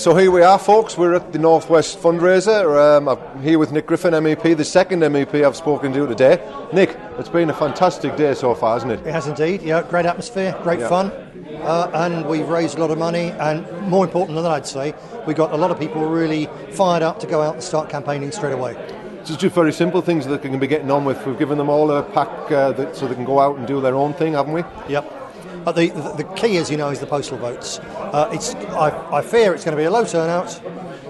So here we are, folks. We're at the Northwest fundraiser. I'm here with Nick Griffin, MEP, the second MEP I've spoken to today. Nick, it's been a fantastic day so far, hasn't it? It has indeed. Yeah, great atmosphere, great fun, and we've raised a lot of money. And more important than that, I'd say, we got a lot of people really fired up to go out and start campaigning straight away. So it's just very simple things that they can be getting on with. We've given them all a pack so they can go out and do their own thing, haven't we? Yep. But the key, as you know, is the postal votes. I fear it's going to be a low turnout,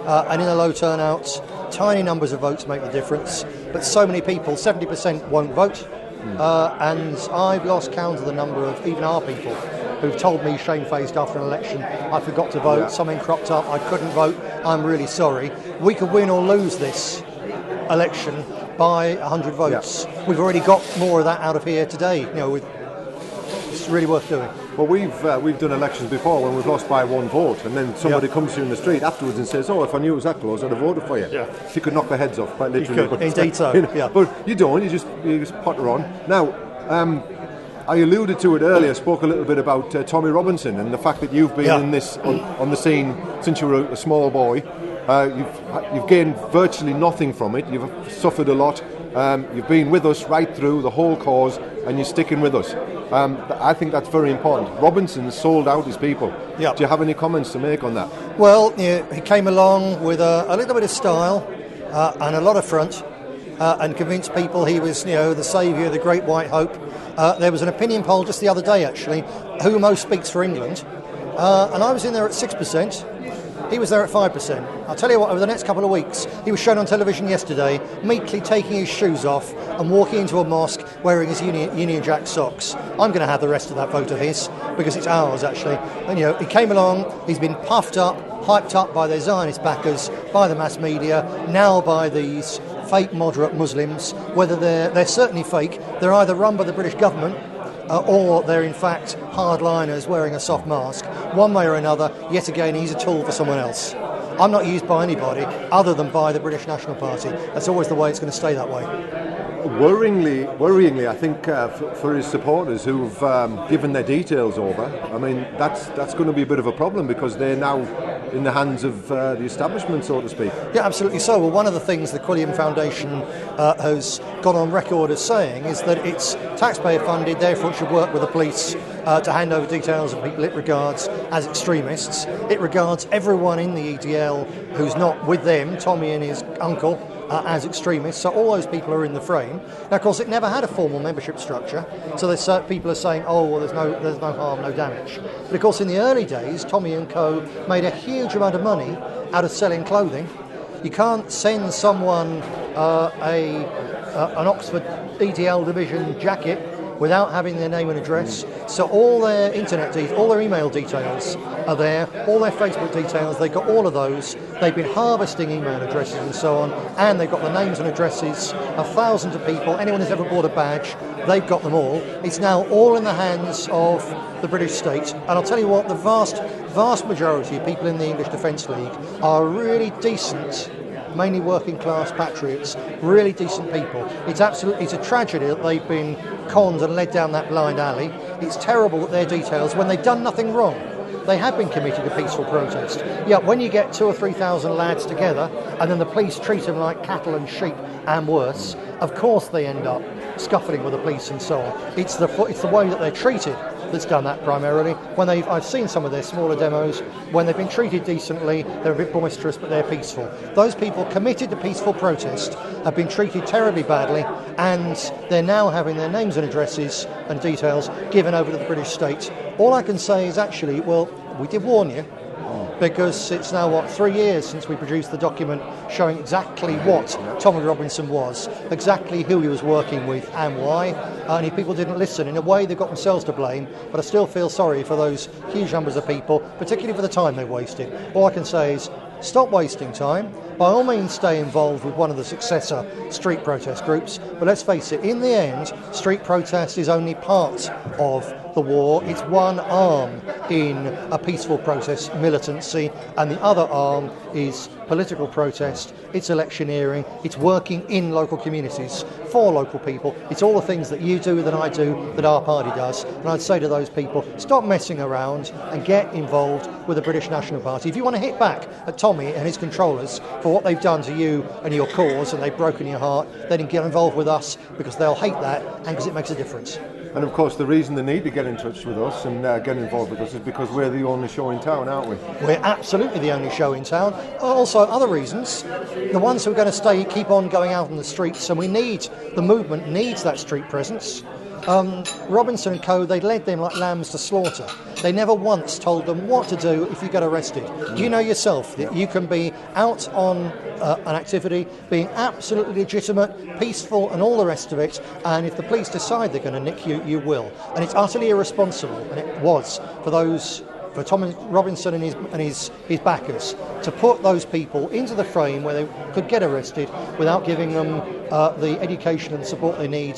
and in a low turnout, tiny numbers of votes make the difference. But so many people, 70% won't vote, and I've lost count of the number of even our people who've told me shamefaced after an election, I forgot to vote, something cropped up, I couldn't vote, I'm really sorry. We could win or lose this election by 100 votes. Yeah. We've already got more of that out of here today. It's really worth doing. Well, we've done elections before when we've lost by one vote, and then somebody comes to you in the street afterwards and says, "Oh, if I knew it was that close, I'd have voted for you." Yeah. You could knock their heads off, quite literally. But, indeed so. Yeah. But you don't. You just potter on. Now, I alluded to it earlier. Spoke a little bit about Tommy Robinson and the fact that you've been in this on the scene since you were a small boy. You've gained virtually nothing from it. You've suffered a lot. You've been with us right through the whole cause, and you're sticking with us. I think that's very important. Robinson sold out his people. Yep. Do you have any comments to make on that? Well, he came along with a little bit of style and a lot of front, and convinced people he was, the saviour, the great white hope. There was an opinion poll just the other day, actually, who most speaks for England, and I was in there at 6%. He was there at 5%. I'll tell you what, over the next couple of weeks, he was shown on television yesterday, meekly taking his shoes off and walking into a mosque wearing his Union Jack socks. I'm going to have the rest of that vote of his, because it's ours, actually. And, he came along, he's been puffed up, hyped up by their Zionist backers, by the mass media, now by these fake moderate Muslims. Whether they're certainly fake, they're either run by the British government, or they're in fact hardliners wearing a soft mask. One way or another, yet again, he's a tool for someone else. I'm not used by anybody other than by the British National Party. That's always the way it's going to stay that way. Worryingly, I think for his supporters who've given their details over, I mean, that's going to be a bit of a problem, because they're now in the hands of the establishment, so to speak. Yeah, absolutely so. Well, one of the things the Quilliam Foundation has gone on record as saying is that it's taxpayer funded, therefore it should work with the police to hand over details of people it regards as extremists. It regards everyone in the EDL who's not with them, Tommy and his uncle, as extremists, so all those people are in the frame. Now, of course, it never had a formal membership structure, so people are saying, oh, well, there's no harm, no damage. But of course, in the early days, Tommy and co made a huge amount of money out of selling clothing. You can't send someone an Oxford EDL division jacket without having their name and address. So all their all their email details are there, all their Facebook details, they've got all of those. They've been harvesting email addresses and so on, and they've got the names and addresses of thousands of people. Anyone who's ever bought a badge, they've got them all. It's now all in the hands of the British state. And I'll tell you what, the vast majority of people in the English Defence League are really decent, mainly working class patriots, really decent people. It's a tragedy that they've been conned and led down that blind alley. It's terrible that their details, when they've done nothing wrong, they have been committed to peaceful protest. Yeah, when you get 2,000 or 3,000 lads together and then the police treat them like cattle and sheep and worse, of course they end up scuffling with the police and so on. It's the way that they're treated that's done that primarily. I've seen some of their smaller demos, when they've been treated decently, they're a bit boisterous, but they're peaceful. Those people committed to peaceful protest have been treated terribly badly, and they're now having their names and addresses and details given over to the British state. All I can say is actually, well, we did warn you, because it's now, 3 years since we produced the document showing exactly what Tommy Robinson was, exactly who he was working with and why, and if people didn't listen, in a way they've got themselves to blame, but I still feel sorry for those huge numbers of people, particularly for the time they've wasted. All I can say is, stop wasting time by all means stay involved with one of the successor street protest groups, but let's face it, in the end, street protest is only part of the war. It's one arm in a peaceful protest militancy, and the other arm is political protest, it's electioneering, it's working in local communities for local people. It's all the things that you do, that I do, that our party does. And I'd say to those people, stop messing around and get involved with the British National Party. If you want to hit back at Tommy and his controllers for what they've done to you and your cause, and they've broken your heart, then get involved with us, because they'll hate that and because it makes a difference. And of course, the reason they need to get in touch with us and get involved with us is because we're the only show in town, aren't we? We're absolutely the only show in town. Also, other reasons, the ones who are going to keep on going out on the streets, and the movement needs that street presence. Robinson and co, they led them like lambs to slaughter. They never once told them what to do if you get arrested. You know yourself that you can be out on an activity, being absolutely legitimate, peaceful and all the rest of it, and if the police decide they're going to nick you, you will. And it's utterly irresponsible, and it was, for Tom Robinson and his backers to put those people into the frame where they could get arrested without giving them the education and support they need,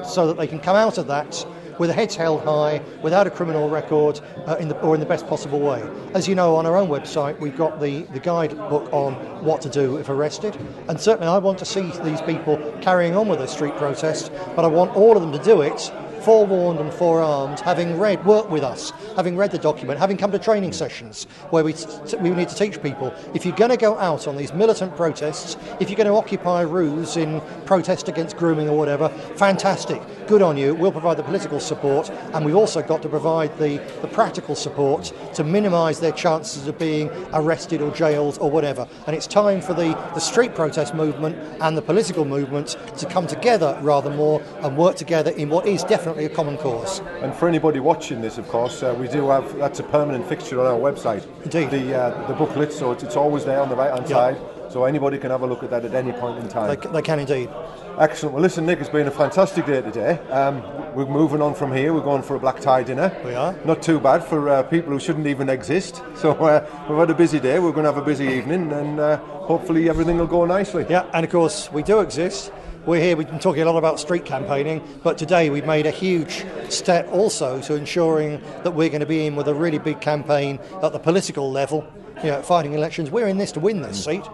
so that they can come out of that with their heads held high, without a criminal record, in the best possible way. As you know, on our own website, we've got the guidebook on what to do if arrested. And certainly I want to see these people carrying on with their street protest, but I want all of them to do it forewarned and forearmed, having worked with us, having read the document, having come to training sessions where we need to teach people, if you're going to go out on these militant protests, if you're going to occupy roofs in protest against grooming or whatever, fantastic, good on you, we'll provide the political support, and we've also got to provide the practical support to minimise their chances of being arrested or jailed or whatever. And it's time for the street protest movement and the political movement to come together rather more and work together in what is definitely a common cause. And for anybody watching this, of course, we do have, that's a permanent fixture on our website. Indeed. The booklet, so it's always there on the right hand side, so anybody can have a look at that at any point in time. They can indeed. Excellent. Well, listen, Nick, it's been a fantastic day today. We're moving on from here. We're going for a black tie dinner. We are. Not too bad for people who shouldn't even exist. So we've had a busy day. We're going to have a busy evening, and hopefully everything will go nicely. Yeah, and of course we do exist. We're here, we've been talking a lot about street campaigning, but today we've made a huge step also to ensuring that we're going to be in with a really big campaign at the political level, fighting elections. We're in this to win this seat.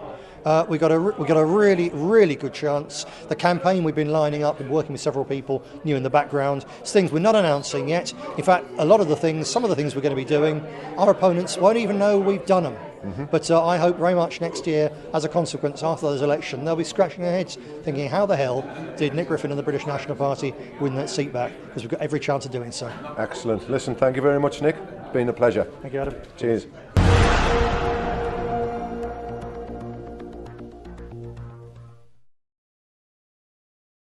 We've got a really, really good chance. The campaign we've been lining up and working with several people new in the background. It's things we're not announcing yet. In fact, some of the things we're going to be doing, our opponents won't even know we've done them. Mm-hmm. But I hope very much next year, as a consequence, after those elections, they'll be scratching their heads thinking, how the hell did Nick Griffin and the British National Party win that seat back? Because we've got every chance of doing so. Excellent. Listen, thank you very much, Nick. It's been a pleasure. Thank you, Adam. Cheers.